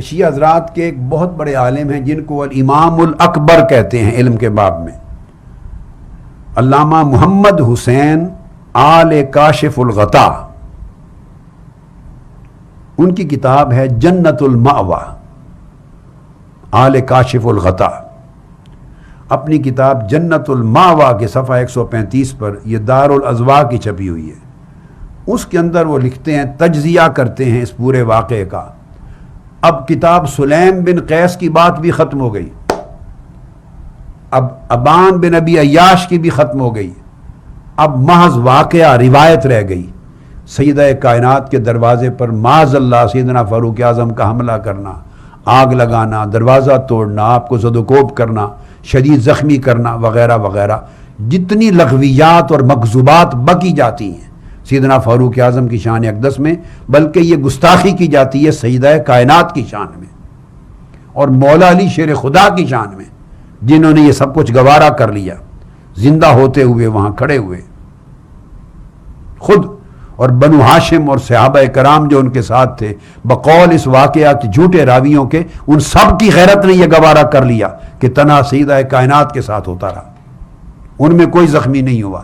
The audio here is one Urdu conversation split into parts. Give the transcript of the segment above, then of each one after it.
کہ شیعہ حضرات کے ایک بہت بڑے عالم ہیں جن کو الامام الاکبر کہتے ہیں علم کے باب میں، علامہ محمد حسین آل کاشف الغطا. ان کی کتاب ہے جنت المأوی، آل کاشف الغطا. اپنی کتاب جنت المأوی کے صفحہ 135 پر، یہ دار الازواج کی چھپی ہوئی ہے، اس کے اندر وہ لکھتے ہیں، تجزیہ کرتے ہیں اس پورے واقعے کا. اب کتاب سلیم بن قیس کی بات بھی ختم ہو گئی، اب ابان بن ابی عیاش کی بھی ختم ہو گئی، اب محض واقعہ روایت رہ گئی. سیدہ کائنات کے دروازے پر معاذ اللہ سیدنا فاروق اعظم کا حملہ کرنا، آگ لگانا، دروازہ توڑنا، آپ کو زد و کوب کرنا، شدید زخمی کرنا وغیرہ وغیرہ، جتنی لغویات اور مکذوبات بکی جاتی ہیں سیدنا فاروق اعظم کی شان اقدس میں، بلکہ یہ گستاخی کی جاتی ہے سیدہ کائنات کی شان میں اور مولا علی شیر خدا کی شان میں، جنہوں نے یہ سب کچھ گوارا کر لیا زندہ ہوتے ہوئے وہاں کھڑے ہوئے خود. اور بنو ہاشم اور صحابہ کرام جو ان کے ساتھ تھے، بقول اس واقعہ کے جھوٹے راویوں کے، ان سب کی غیرت نے یہ گوارا کر لیا کہ تنہا سیدہ کائنات کے ساتھ ہوتا رہا، ان میں کوئی زخمی نہیں ہوا.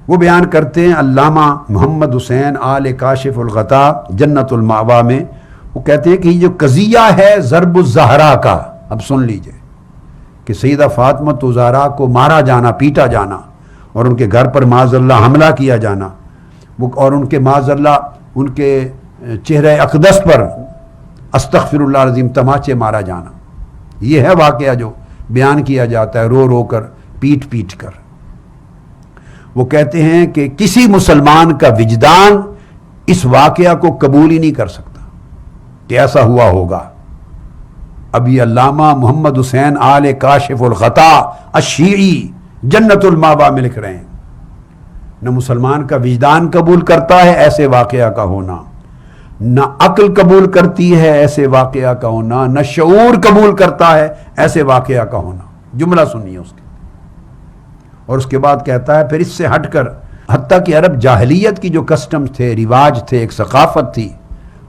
وہ بیان کرتے ہیں علامہ محمد حسین آل کاشف الغطا جنت المأوی میں، وہ کہتے ہیں کہ یہ جو قضیہ ہے ضرب الزہرا کا، اب سن لیجئے، کہ سیدہ فاطمہ الزہرا کو مارا جانا، پیٹا جانا اور ان کے گھر پر معاذ اللہ حملہ کیا جانا، اور ان کے معاذ اللہ ان کے چہرہ اقدس پر استغفر اللہ العظیم تماچے مارا جانا، یہ ہے واقعہ جو بیان کیا جاتا ہے رو رو کر، پیٹ پیٹ کر. وہ کہتے ہیں کہ کسی مسلمان کا وجدان اس واقعہ کو قبول ہی نہیں کر سکتا کہ ایسا ہوا ہوگا. اب یہ علامہ محمد حسین آل کاشف الغطا الشیعی جنت المأوی میں لکھ رہے ہیں، نہ مسلمان کا وجدان قبول کرتا ہے ایسے واقعہ کا ہونا، نہ عقل قبول کرتی ہے ایسے واقعہ کا ہونا، نہ شعور قبول کرتا ہے ایسے واقعہ کا ہونا. جملہ سنیے اس کے، اور اس کے بعد کہتا ہے پھر اس سے ہٹ کر حتیٰ کہ عرب جاہلیت کی جو کسٹم تھے، رواج تھے، ایک ثقافت تھی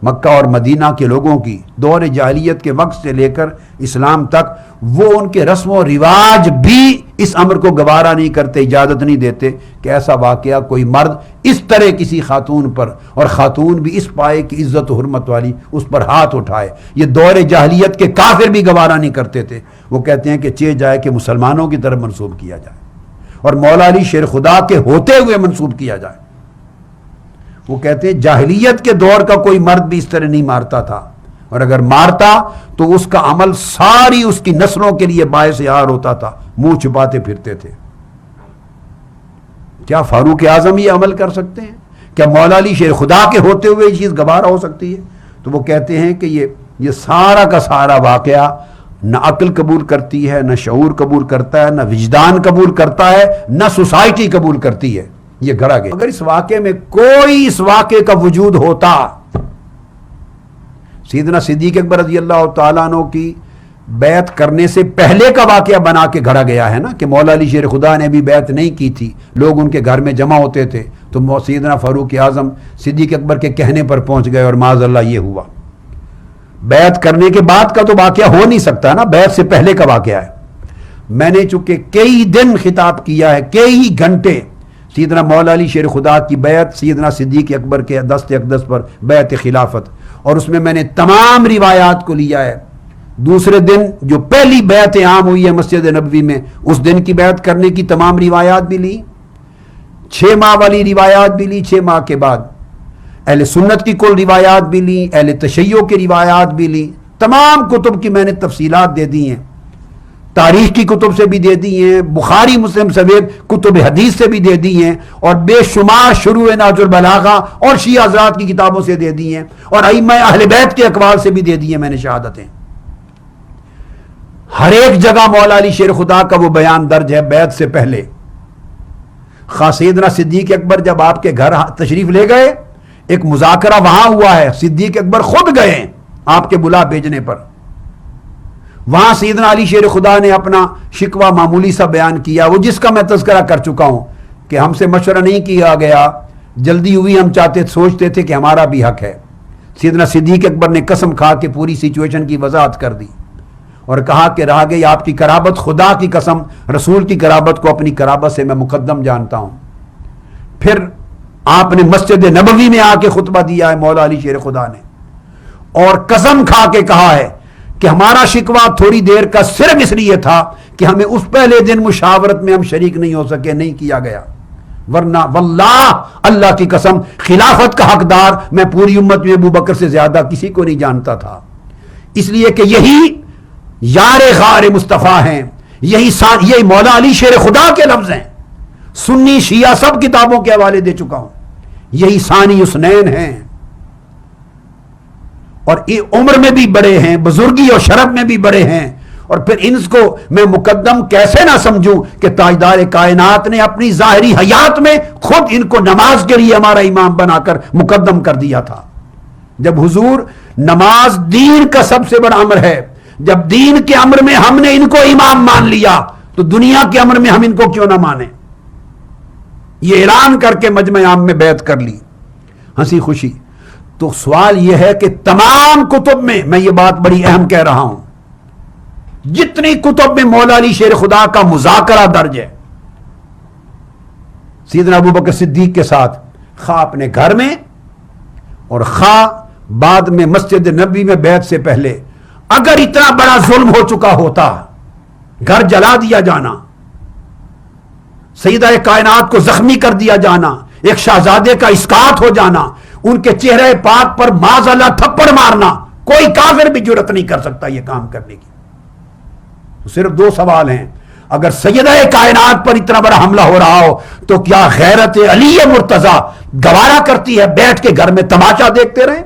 مکہ اور مدینہ کے لوگوں کی، دور جاہلیت کے وقت سے لے کر اسلام تک، وہ ان کے رسم و رواج بھی اس امر کو گوارا نہیں کرتے، اجازت نہیں دیتے کہ ایسا واقعہ کوئی مرد اس طرح کسی خاتون پر، اور خاتون بھی اس پائے کی عزت و حرمت والی، اس پر ہاتھ اٹھائے. یہ دور جاہلیت کے کافر بھی گوارا نہیں کرتے تھے. وہ کہتے ہیں کہ چاہے جائے کہ مسلمانوں کی طرف منسوب کیا جائے اور مولا علی شیر خدا کے ہوتے ہوئے منسوب کیا جائے. وہ کہتے ہیں جاہلیت کے دور کا کوئی مرد بھی اس طرح نہیں مارتا تھا، اور اگر مارتا تو اس کا عمل ساری اس کی نسلوں کے لیے باعث یار ہوتا تھا، منہ چھپاتے پھرتے تھے. کیا فاروق اعظم یہ عمل کر سکتے ہیں؟ کیا مولا علی شیر خدا کے ہوتے ہوئے یہ چیز گوارا ہو سکتی ہے؟ تو وہ کہتے ہیں کہ یہ سارا کا سارا واقعہ نہ عقل قبول کرتی ہے، نہ شعور قبول کرتا ہے، نہ وجدان قبول کرتا ہے، نہ سوسائٹی قبول کرتی ہے. یہ گھڑا گیا. اگر اس واقعے میں کوئی اس واقعے کا وجود ہوتا، سیدنا صدیق اکبر رضی اللہ تعالیٰ عنہ کی بیعت کرنے سے پہلے کا واقعہ بنا کے گھڑا گیا ہے نا، کہ مولا علی شیر خدا نے بھی بیعت نہیں کی تھی، لوگ ان کے گھر میں جمع ہوتے تھے، تو سیدنا فاروق اعظم صدیق اکبر کے کہنے پر پہنچ گئے اور معاذ اللہ یہ ہوا. بیعت کرنے کے بعد کا تو واقعہ ہو نہیں سکتا نا، بیعت سے پہلے کا واقعہ ہے. میں نے چونکہ کئی دن خطاب کیا ہے، کئی گھنٹے سیدنا مولا علی شیر خدا کی بیعت سیدنا صدیق اکبر کے دست اقدس پر بیعت خلافت، اور اس میں نے تمام روایات کو لیا ہے. دوسرے دن جو پہلی بیعت عام ہوئی ہے مسجد نبوی میں، اس دن کی بیعت کرنے کی تمام روایات بھی لی، 6 ماہ والی روایات بھی لی، 6 ماہ کے بعد اہل سنت کی کل روایات بھی لی، اہل تشیع کی روایات بھی لی، تمام کتب کی میں نے تفصیلات دے دی ہیں، تاریخ کی کتب سے بھی دے دی ہیں، بخاری مسلم سمیت کتب حدیث سے بھی دے دی ہیں، اور بے شمار شروع نہج البلاغہ اور شیعہ حضرات کی کتابوں سے دے دی ہیں، اور ائمہ اہل بیت کے اقوال سے بھی دے دی ہیں میں نے شہادتیں. ہر ایک جگہ مولا علی شیر خدا کا وہ بیان درج ہے بیعت سے پہلے. سیدنا صدیق اکبر جب آپ کے گھر تشریف لے گئے، ایک مذاکرہ وہاں ہوا ہے، صدیق اکبر خود گئے آپ کے بلا بھیجنے پر. وہاں سیدنا علی شیر خدا نے اپنا شکوہ معمولی سا بیان کیا، وہ جس کا میں تذکرہ کر چکا ہوں کہ ہم سے مشورہ نہیں کیا گیا، جلدی ہوئی، ہم سوچتے تھے کہ ہمارا بھی حق ہے. سیدنا صدیق اکبر نے قسم کھا کے پوری سچویشن کی وضاحت کر دی اور کہا کہ رہ گئی آپ کی قرابت، خدا کی قسم رسول کی قرابت کو اپنی قرابت سے میں مقدم جانتا ہوں. پھر آپ نے مسجد نبوی میں آ کے خطبہ دیا ہے مولا علی شیر خدا نے، اور قسم کھا کے کہا ہے کہ ہمارا شکوہ تھوڑی دیر کا صرف اس لیے تھا کہ ہمیں اس پہلے دن مشاورت میں ہم شریک نہیں ہو سکے، نہیں کیا گیا، ورنہ واللہ اللہ کی قسم خلافت کا حقدار میں پوری امت میں ابو بکر سے زیادہ کسی کو نہیں جانتا تھا. اس لیے کہ یہی یار غار مصطفیٰ ہیں، یہی مولا علی شیر خدا کے لفظ ہیں. سنی شیعہ سب کتابوں کے حوالے دے چکا ہوں. یہی ثانی حسنین ہیں، اور عمر میں بھی بڑے ہیں، بزرگی اور شرف میں بھی بڑے ہیں. اور پھر ان کو میں مقدم کیسے نہ سمجھوں کہ تاجدار کائنات نے اپنی ظاہری حیات میں خود ان کو نماز کے لیے ہمارا امام بنا کر مقدم کر دیا تھا. جب حضور نماز دین کا سب سے بڑا امر ہے، جب دین کے امر میں ہم نے ان کو امام مان لیا تو دنیا کے امر میں ہم ان کو کیوں نہ مانیں؟ یہ اعلان کر کے مجمع عام میں بیعت کر لی، ہنسی خوشی. تو سوال یہ ہے کہ تمام کتب میں یہ بات بڑی اہم کہہ رہا ہوں، جتنی کتب میں مولا علی شیر خدا کا مذاکرہ درج ہے سیدنا ابو بکر صدیق کے ساتھ، خواہ اپنے گھر میں اور خواہ بعد میں مسجد نبوی میں بیعت سے پہلے، اگر اتنا بڑا ظلم ہو چکا ہوتا، گھر جلا دیا جانا، سیدہ کائنات کو زخمی کر دیا جانا، ایک شہزادے کا اسقاط ہو جانا، ان کے چہرے پاک پر معاذ اللہ تھپڑ مارنا، کوئی کافر بھی جرأت نہیں کر سکتا یہ کام کرنے کی. تو صرف دو سوال ہیں، اگر سیدہ کائنات پر اتنا بڑا حملہ ہو رہا ہو تو کیا غیرت علی مرتضی گوارا کرتی ہے بیٹھ کے گھر میں تماشا دیکھتے رہیں؟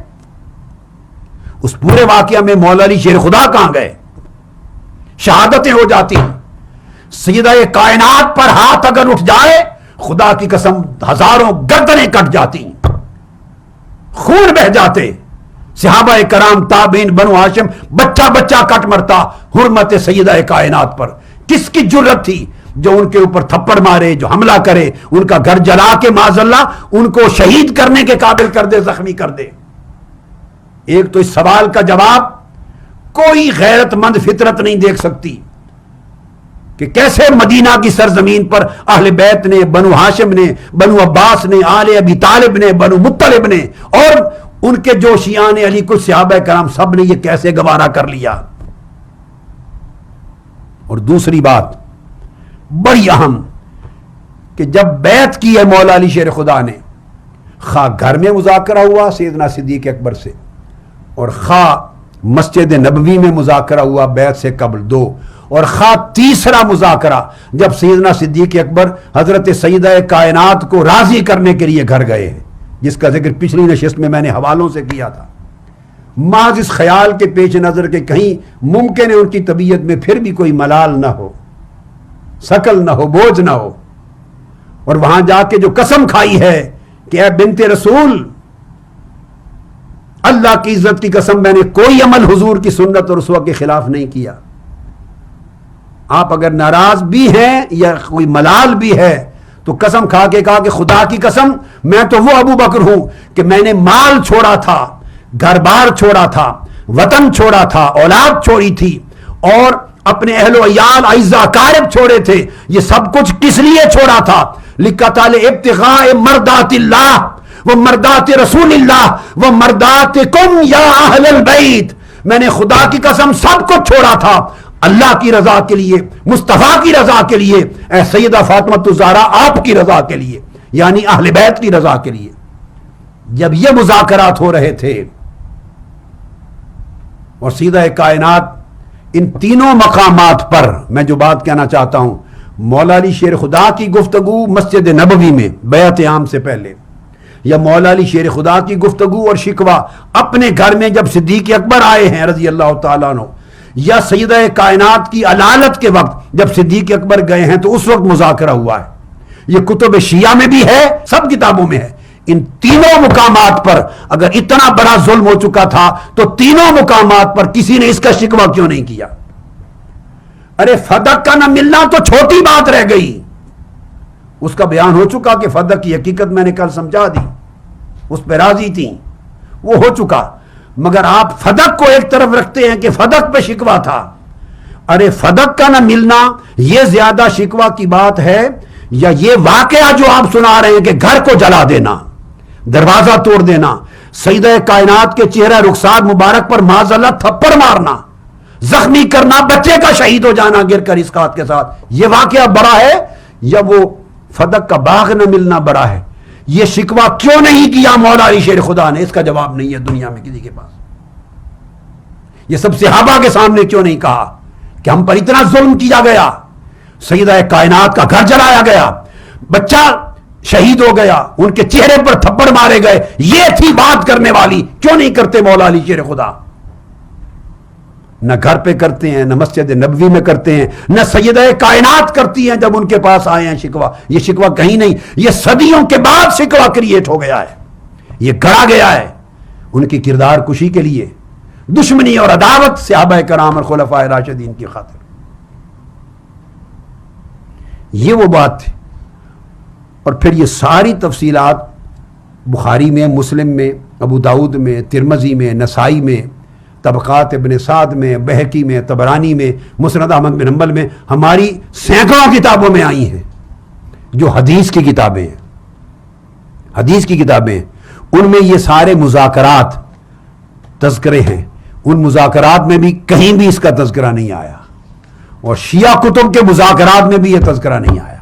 اس پورے واقعہ میں مولا علی شیر خدا کہاں گئے؟ شہادتیں ہو جاتی، سیدہ کائنات پر ہاتھ اگر اٹھ جائے خدا کی قسم ہزاروں گردنیں کٹ جاتی، خون بہ جاتے، صحابہ کرام تابعین بنو ہاشم بچہ بچہ کٹ مرتا حرمت سیدہ کائنات پر. کس کی جرت تھی جو ان کے اوپر تھپڑ مارے، جو حملہ کرے، ان کا گھر جلا کے معاذ اللہ ان کو شہید کرنے کے قابل کر دے، زخمی کر دے؟ ایک تو اس سوال کا جواب کوئی غیرت مند فطرت نہیں دیکھ سکتی کہ کیسے مدینہ کی سرزمین پر اہل بیت نے، بنو ہاشم نے، بنو عباس نے، آل ابی طالب نے، بنو مطلب نے اور ان کے جو شیعان علی کو صحابہ کرام سب نے یہ کیسے گوارا کر لیا. اور دوسری بات بڑی اہم کہ جب بیعت کی ہے مولا علی شیر خدا نے، خواہ گھر میں مذاکرہ ہوا سیدنا صدیق اکبر سے اور خواہ مسجد نبوی میں مذاکرہ ہوا بیعت سے قبل دو، اور خواہ تیسرا مذاکرہ جب سیدنا صدیق اکبر حضرت سیدہ کائنات کو راضی کرنے کے لیے گھر گئے ہیں، جس کا ذکر پچھلی نشست میں نے حوالوں سے کیا تھا، محض اس خیال کے پیش نظر کہ کہیں ممکن ہے ان کی طبیعت میں پھر بھی کوئی ملال نہ ہو، ثقل نہ ہو، بوجھ نہ ہو، اور وہاں جا کے جو قسم کھائی ہے کہ اے بنت رسول، اللہ کی عزت کی قسم میں نے کوئی عمل حضور کی سنت اور اسوہ کے خلاف نہیں کیا. آپ اگر ناراض بھی ہیں یا کوئی ملال بھی ہے تو قسم کھا کے کہا کہ خدا کی قسم میں تو وہ ابو بکر ہوں کہ میں نے مال چھوڑا تھا، گھر بار چھوڑا تھا، وطن چھوڑا تھا، اولاد چھوڑی تھی اور اپنے اہل و عیال اعزاء اقارب چھوڑے تھے. یہ سب کچھ کس لیے چھوڑا تھا؟ لکھا تھا ابتغاء مرضات اللہ و مرضات رسول اللہ و مرضاتکم یا اہل البیت. میں نے خدا کی قسم سب کچھ چھوڑا تھا اللہ کی رضا کے لیے، مصطفیٰ کی رضا کے لیے، اے سیدہ فاطمہ الزہرا آپ کی رضا کے لیے، یعنی اہل بیت کی رضا کے لیے. جب یہ مذاکرات ہو رہے تھے اور سیدہ کائنات ان تینوں مقامات پر، میں جو بات کہنا چاہتا ہوں، مولا علی شیر خدا کی گفتگو مسجد نبوی میں بیعت عام سے پہلے، یا مولا علی شیر خدا کی گفتگو اور شکوہ اپنے گھر میں جب صدیق اکبر آئے ہیں رضی اللہ تعالیٰ عنہ، یا سیدہ کائنات کی علالت کے وقت جب صدیق اکبر گئے ہیں تو اس وقت مذاکرہ ہوا ہے. یہ کتب شیعہ میں بھی ہے، سب کتابوں میں ہے. ان تینوں مقامات پر اگر اتنا بڑا ظلم ہو چکا تھا تو تینوں مقامات پر کسی نے اس کا شکوہ کیوں نہیں کیا؟ ارے فدق کا نہ ملنا تو چھوٹی بات رہ گئی، اس کا بیان ہو چکا کہ فدق کی حقیقت میں نے کل سمجھا دی، اس پہ راضی تھیں، وہ ہو چکا. مگر آپ فدق کو ایک طرف رکھتے ہیں کہ فدق پہ شکوہ تھا. ارے فدق کا نہ ملنا یہ زیادہ شکوہ کی بات ہے یا یہ واقعہ جو آپ سنا رہے ہیں کہ گھر کو جلا دینا، دروازہ توڑ دینا، سیدہ کائنات کے چہرہ رخسار مبارک پر معاذ اللہ تھپڑ مارنا، زخمی کرنا، بچے کا شہید ہو جانا گر کر اسقاط کے ساتھ، یہ واقعہ بڑا ہے یا وہ فدق کا باغ نہ ملنا بڑا ہے؟ یہ شکوہ کیوں نہیں کیا مولا علی شیر خدا نے؟ اس کا جواب نہیں ہے دنیا میں کسی کے پاس. یہ سب صحابہ کے سامنے کیوں نہیں کہا کہ ہم پر اتنا ظلم کیا گیا، سیدہ کائنات کا گھر جلایا گیا، بچہ شہید ہو گیا، ان کے چہرے پر تھپڑ مارے گئے، یہ تھی بات کرنے والی؟ کیوں نہیں کرتے مولا علی شیر خدا؟ نہ گھر پہ کرتے ہیں، نہ مسجد نبوی میں کرتے ہیں، نہ سیدہ کائنات کرتی ہیں جب ان کے پاس آئے ہیں شکوہ. یہ شکوہ کہیں نہیں، یہ صدیوں کے بعد شکوہ کریٹ ہو گیا ہے، یہ گڑا گیا ہے ان کی کردار کشی کے لیے، دشمنی اور عداوت صحابہ کرام اور خلفائے راشدین کی خاطر. یہ وہ بات تھی. اور پھر یہ ساری تفصیلات بخاری میں، مسلم میں، ابو داؤد میں، ترمذی میں، نسائی میں، طبقات ابن سعد میں، بہقی میں، طبرانی میں، مسند احمد بن حنبل میں، ہماری سینکڑوں کتابوں میں آئی ہیں جو حدیث کی کتابیں ہیں. حدیث کی کتابیں ہیں، ان میں یہ سارے مذاکرات تذکرے ہیں. ان مذاکرات میں بھی کہیں بھی اس کا تذکرہ نہیں آیا، اور شیعہ کتب کے مذاکرات میں بھی یہ تذکرہ نہیں آیا.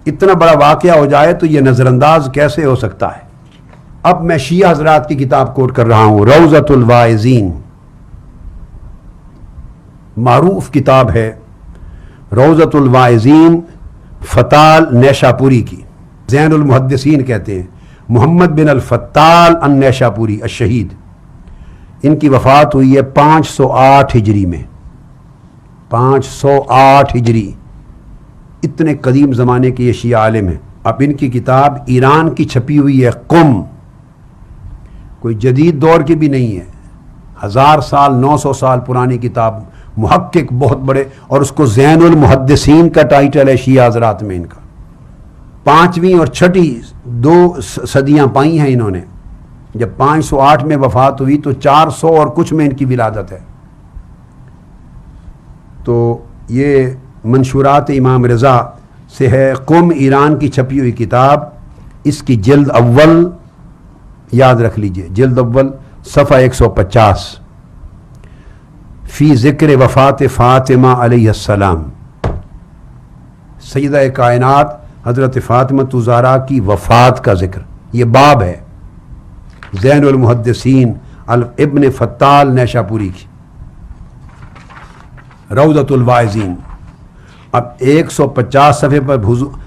اتنا بڑا واقعہ ہو جائے تو یہ نظر انداز کیسے ہو سکتا ہے؟ اب میں شیعہ حضرات کی کتاب کوٹ کر رہا ہوں، روضۃ الواعظین، معروف کتاب ہے روضۃ الواعظین فتال نیشاپوری کی. زین المحدثین کہتے ہیں، محمد بن الفتال النیشاپوری الشہید. ان کی وفات ہوئی ہے 508 ہجری میں، 508 ہجری. اتنے قدیم زمانے کے یہ شیعہ عالم ہیں. اب ان کی کتاب ایران کی چھپی ہوئی ہے، قم، کوئی جدید دور کی بھی نہیں ہے، 1000 سال 900 سال پرانی کتاب. محقق بہت بڑے، اور اس کو زین المحدثین کا ٹائٹل ہے شیعہ حضرات میں ان کا. 5ویں اور 6ٹھی 2 صدیاں پائی ہیں انہوں نے. جب 508 میں وفات ہوئی تو 400 اور کچھ میں ان کی ولادت ہے. تو یہ منشورات امام رضا سے ہے، قم ایران کی چھپی ہوئی کتاب. اس کی جلد اول یاد رکھ لیجئے، جلد اول صفحہ 150، فی ذکر وفات فاطمہ علیہ السلام. سیدہ کائنات حضرت فاطمہ الزہرا کی وفات کا ذکر، یہ باب ہے زین المحدثین ابن فتال نیشاپوری کی، روضۃ الواعظین. اب 150 صفحے پر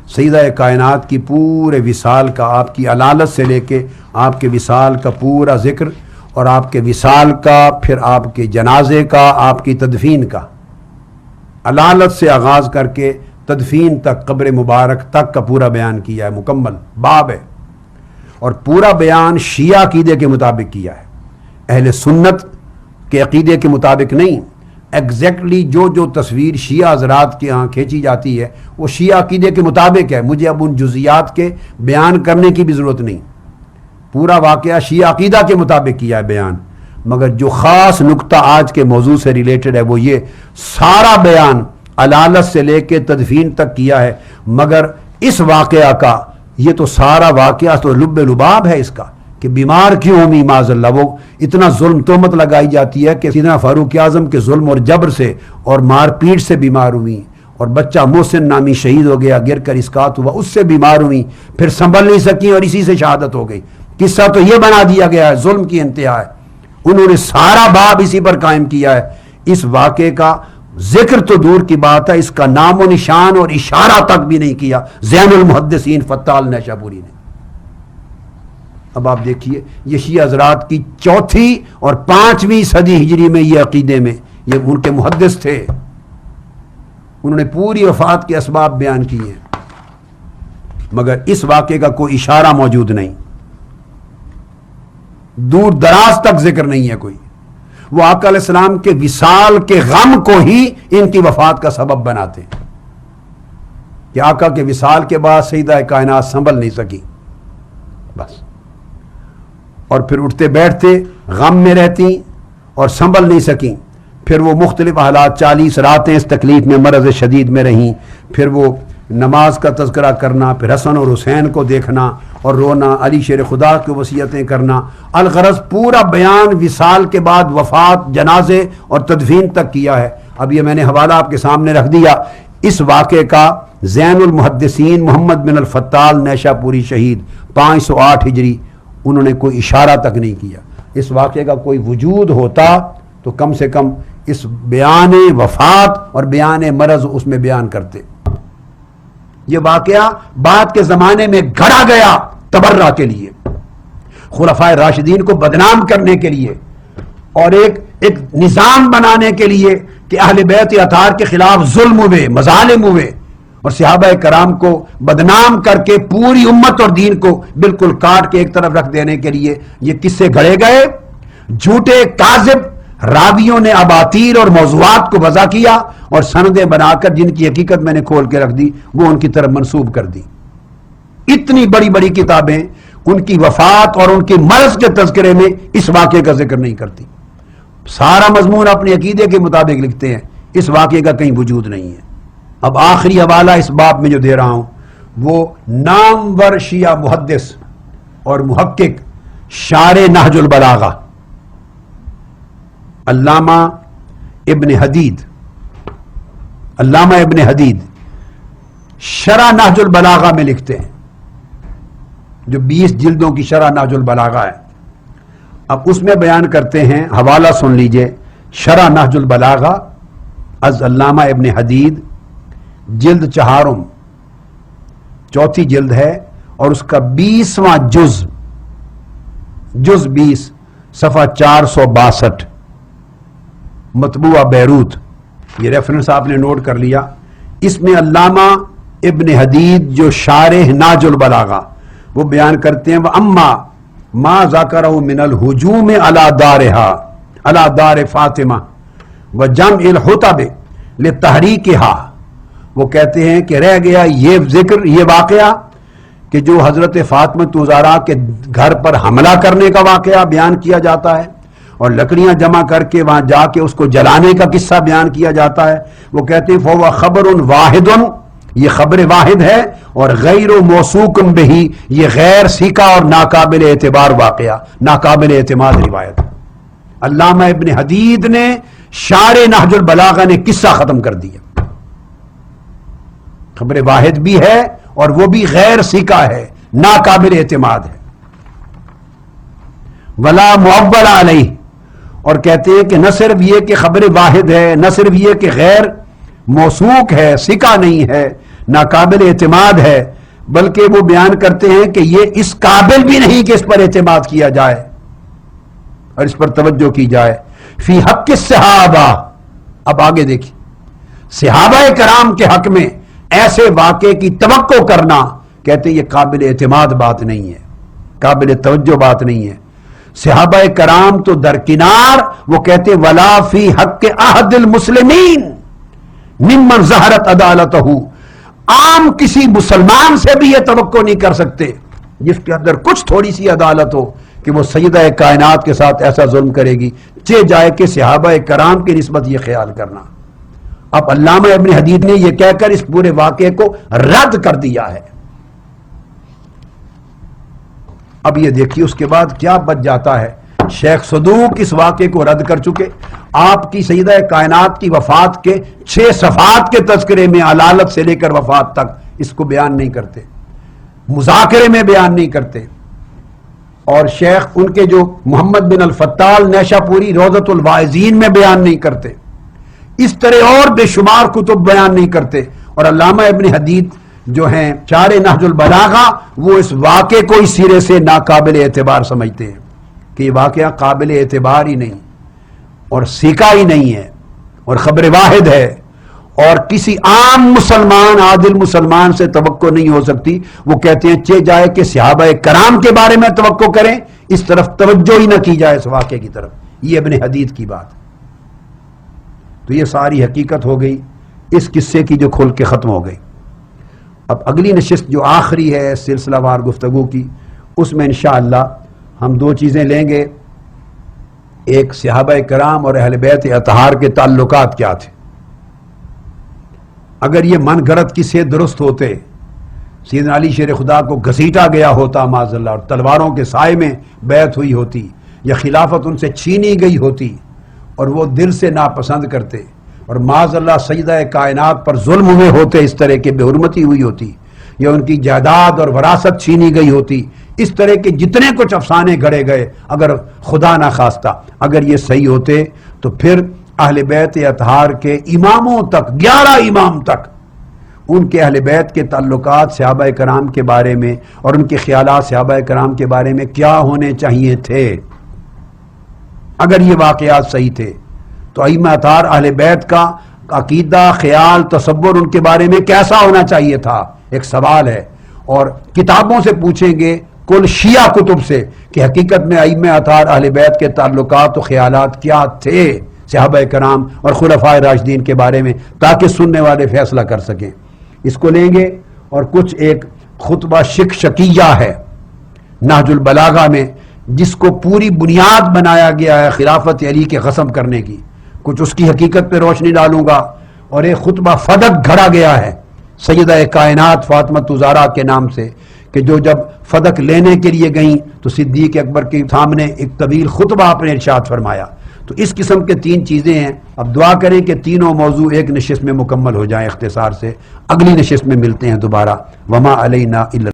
سیدہ کائنات کی پورے وصال کا، آپ کی علالت سے لے کے آپ کے وصال کا پورا ذکر، اور آپ کے وصال کا، پھر آپ کے جنازے کا، آپ کی تدفین کا، علالت سے آغاز کر کے تدفین تک، قبر مبارک تک کا پورا بیان کیا ہے. مکمل باب ہے، اور پورا بیان شیعہ عقیدے کے مطابق کیا ہے، اہل سنت کے عقیدے کے مطابق نہیں. ایگزیکٹلی جو تصویر شیعہ حضرات کے ہاں کھینچی جاتی ہے وہ شیعہ عقیدے کے مطابق ہے. مجھے اب ان جزیات کے بیان کرنے کی بھی ضرورت نہیں، پورا واقعہ شیعہ عقیدہ کے مطابق کیا ہے بیان. مگر جو خاص نقطہ آج کے موضوع سے ریلیٹڈ ہے وہ یہ، سارا بیان علالت سے لے کے تدفین تک کیا ہے. مگر اس واقعہ کا، یہ تو سارا واقعہ تو لب لباب ہے اس کا، کہ بیمار کیوں ہوئی معاذ اللہ. وہ اتنا ظلم تہمت لگائی جاتی ہے کہ سیدنا فاروق اعظم کے ظلم اور جبر سے اور مار پیٹ سے بیمار ہوئی، اور بچہ محسن نامی شہید ہو گیا، گر کر اسقاط ہوا، اس سے بیمار ہوئی، پھر سنبھل نہیں سکی اور اسی سے شہادت ہو گئی. قصہ تو یہ بنا دیا گیا ہے، ظلم کی انتہا ہے. انہوں نے سارا باب اسی پر قائم کیا ہے. اس واقعے کا ذکر تو دور کی بات ہے، اس کا نام و نشان اور اشارہ تک بھی نہیں کیا زین المحدثین فتال نیشاپوری نے. اب آپ دیکھیے، یہ شیعہ حضرات کی 4تھی اور 5ویں صدی ہجری میں یہ عقیدے میں، یہ ان کے محدث تھے. انہوں نے پوری وفات کے اسباب بیان کیے ہیں، مگر اس واقعے کا کوئی اشارہ موجود نہیں، دور دراز تک ذکر نہیں ہے کوئی. وہ آقا علیہ السلام کے وصال کے غم کو ہی ان کی وفات کا سبب بناتے ہیں. کہ آقا کے وصال کے بعد سیدہ کائنات سنبھل نہیں سکی بس، اور پھر اٹھتے بیٹھتے غم میں رہتی اور سنبھل نہیں سکیں. پھر وہ مختلف حالات 40 راتیں اس تکلیف میں مرض شدید میں رہیں. پھر وہ نماز کا تذکرہ کرنا، پھر حسن اور حسین کو دیکھنا اور رونا، علی شیر خدا کی وصیتیں کرنا. الغرض پورا بیان وصال کے بعد وفات، جنازے اور تدفین تک کیا ہے. اب یہ میں نے حوالہ آپ کے سامنے رکھ دیا. اس واقعے کا زین المحدثین محمد بن الفتال نیشا پوری شہید 508 ہجری، انہوں نے کوئی اشارہ تک نہیں کیا. اس واقعے کا کوئی وجود ہوتا تو کم سے کم اس بیان وفات اور بیان مرض اس میں بیان کرتے. یہ واقعہ بعد کے زمانے میں گھڑا گیا تبرہ کے لیے، خلفائے راشدین کو بدنام کرنے کے لیے اور ایک نظام بنانے کے لیے کہ اہل بیت اطہار کے خلاف ظلم ہوئے، مظالم ہوئے، اور صحابہ کرام کو بدنام کر کے پوری امت اور دین کو بالکل کاٹ کے ایک طرف رکھ دینے کے لیے یہ قصے گھڑے گئے. جھوٹے کاذب راویوں نے اباطیل اور موضوعات کو وضع کیا اور سندیں بنا کر جن کی حقیقت میں نے کھول کے رکھ دی وہ ان کی طرف منسوب کر دی. اتنی بڑی بڑی کتابیں ان کی وفات اور ان کی مرض کے تذکرے میں اس واقعے کا ذکر نہیں کرتی. سارا مضمون اپنے عقیدے کے مطابق لکھتے ہیں، اس واقعے کا کہیں وجود نہیں ہے. اب آخری حوالہ اس باب میں جو دے رہا ہوں وہ نامور شیعہ محدث اور محقق شارح نہج البلاغہ علامہ ابن حدید شرح نہج البلاغہ میں لکھتے ہیں، جو 20 جلدوں کی شرح نہج البلاغہ ہے. اب اس میں بیان کرتے ہیں، حوالہ سن لیجئے، شرح نہج البلاغہ از علامہ ابن حدید، جلد 4، چوتھی جلد ہے اور اس کا 20واں جز 20 صفحہ 462، مطبوعہ بیروت. یہ ریفرنس آپ نے نوٹ کر لیا. اس میں علامہ ابن حدید جو شارح نہج البلاغہ وہ بیان کرتے ہیں وَأَمَّا مَا ذَكَرَهُ مِنَ الْهُجُومِ عَلَى دَارِ فاطمہ وَجَمْعِ الْحُطَبِ لِتَحْرِيقِهَا. وہ کہتے ہیں کہ رہ گیا یہ ذکر، یہ واقعہ کہ جو حضرت فاطمہ الزہرا کے گھر پر حملہ کرنے کا واقعہ بیان کیا جاتا ہے اور لکڑیاں جمع کر کے وہاں جا کے اس کو جلانے کا قصہ بیان کیا جاتا ہے. وہ کہتے ہیں فَهُوَ خَبْرٌ وَاحِدٌ، یہ خبر واحد ہے، اور غیر موثوق بہی، یہ غیر سیکھا اور ناقابل اعتبار واقعہ، ناقابل اعتماد روایت. علامہ ابن حدید نے شارح نہج البلاغہ نے قصہ ختم کر دیا. خبر واحد بھی ہے اور وہ بھی غیر سیکھا ہے، ناقابل اعتماد ہے. ولا معول علیہ، اور کہتے ہیں کہ نہ صرف یہ کہ خبر واحد ہے، نہ صرف یہ کہ غیر موثوق ہے، سکہ نہیں ہے، ناقابل اعتماد ہے، بلکہ وہ بیان کرتے ہیں کہ یہ اس قابل بھی نہیں کہ اس پر اعتماد کیا جائے اور اس پر توجہ کی جائے. فی حق الصحابہ، اب آگے دیکھیں، صحابہ کرام کے حق میں ایسے واقعے کی توقع کرنا، کہتے ہیں یہ قابل اعتماد بات نہیں ہے، قابل توجہ بات نہیں ہے. صحابہ کرام تو درکنار، وہ کہتے ہیں ولا فی حق احد المسلمین ممن ظہرت عدالتہ، عام کسی مسلمان سے بھی یہ توقع نہیں کر سکتے جس کے اندر کچھ تھوڑی سی عدالت ہو کہ وہ سیدہ کائنات کے ساتھ ایسا ظلم کرے گی، چہ جائے کہ صحابہ کرام کی نسبت یہ خیال کرنا. اب علامہ ابن حدید نے یہ کہہ کر اس پورے واقعے کو رد کر دیا ہے. اب یہ دیکھیے اس کے بعد کیا بچ جاتا ہے. شیخ صدوق اس واقعے کو رد کر چکے، آپ کی سیدہ کائنات کی وفات کے 6 صفحات کے تذکرے میں علالت سے لے کر وفات تک اس کو بیان نہیں کرتے، مذاکرے میں بیان نہیں کرتے. اور شیخ ان کے جو محمد بن الفتال نیشا پوری روضۃ الواعظین میں بیان نہیں کرتے. اس طرح اور بے شمار کتب بیان نہیں کرتے. اور علامہ ابن حدید جو ہیں شارح نہج البلاغہ، وہ اس واقعے کو اس سرے سے ناقابل اعتبار سمجھتے ہیں کہ یہ واقعہ قابل اعتبار ہی نہیں اور سیکھا ہی نہیں ہے اور خبر واحد ہے اور کسی عام مسلمان، عادل مسلمان سے توقع نہیں ہو سکتی. وہ کہتے ہیں چہ جائے کہ صحابہ کرام کے بارے میں توقع کریں، اس طرف توجہ ہی نہ کی جائے اس واقعے کی طرف. یہ ابن حدید کی بات. تو یہ ساری حقیقت ہو گئی اس قصے کی جو کھل کے ختم ہو گئی. اب اگلی نشست جو آخری ہے سلسلہ وار گفتگو کی، اس میں انشاءاللہ ہم دو چیزیں لیں گے، ایک صحابہ کرام اور اہل بیت اطہار کے تعلقات کیا تھے۔ اگر یہ من گھڑت کسے درست ہوتے، سیدنا علی شیر خدا کو گھسیٹا گیا ہوتا معاذ اللہ، اور تلواروں کے سائے میں بیعت ہوئی ہوتی، یا خلافت ان سے چھینی گئی ہوتی اور وہ دل سے ناپسند کرتے، اور معاذ اللہ سجدہ کائنات پر ظلم ہوئے ہوتے، اس طرح کی بے حرمتی ہوئی ہوتی، یا ان کی جائیداد اور وراثت چھینی گئی ہوتی، اس طرح کے جتنے کچھ افسانے گھڑے گئے، اگر خدا نہ خواستہ اگر یہ صحیح ہوتے تو پھر اہل بیت اطہار کے اماموں تک، 11 امام تک، ان کے اہل بیت کے تعلقات صحابہ کرام کے بارے میں اور ان کے خیالات صحابہ کرام کے بارے میں کیا ہونے چاہیے تھے۔ اگر یہ واقعات صحیح تھے تو ائمہ اطہار اہل بیت کا عقیدہ، خیال، تصور ان کے بارے میں کیسا ہونا چاہیے تھا، ایک سوال ہے۔ اور کتابوں سے پوچھیں گے، کل شیعہ کتب سے، کہ حقیقت میں ائمہ اطہار اہل بیت کے تعلقات و خیالات کیا تھے صحابہ کرام اور خلفائے راشدین کے بارے میں، تاکہ سننے والے فیصلہ کر سکیں۔ اس کو لیں گے، اور کچھ ایک خطبہ شکیہ ہے نہج البلاغہ میں، جس کو پوری بنیاد بنایا گیا ہے خلافت علی کے غصب کرنے کی، کچھ اس کی حقیقت پہ روشنی ڈالوں گا، اور ایک خطبہ فدق گھڑا گیا ہے سیدہ کائنات فاطمہ الزہرا کے نام سے، کہ جو جب فدق لینے کے لیے گئیں تو صدیق اکبر کے سامنے ایک طویل خطبہ آپ نے ارشاد فرمایا۔ تو اس قسم کے 3 چیزیں ہیں۔ اب دعا کریں کہ تینوں موضوع ایک نشست میں مکمل ہو جائیں اختصار سے۔ اگلی نشست میں ملتے ہیں دوبارہ۔ وما علینا الا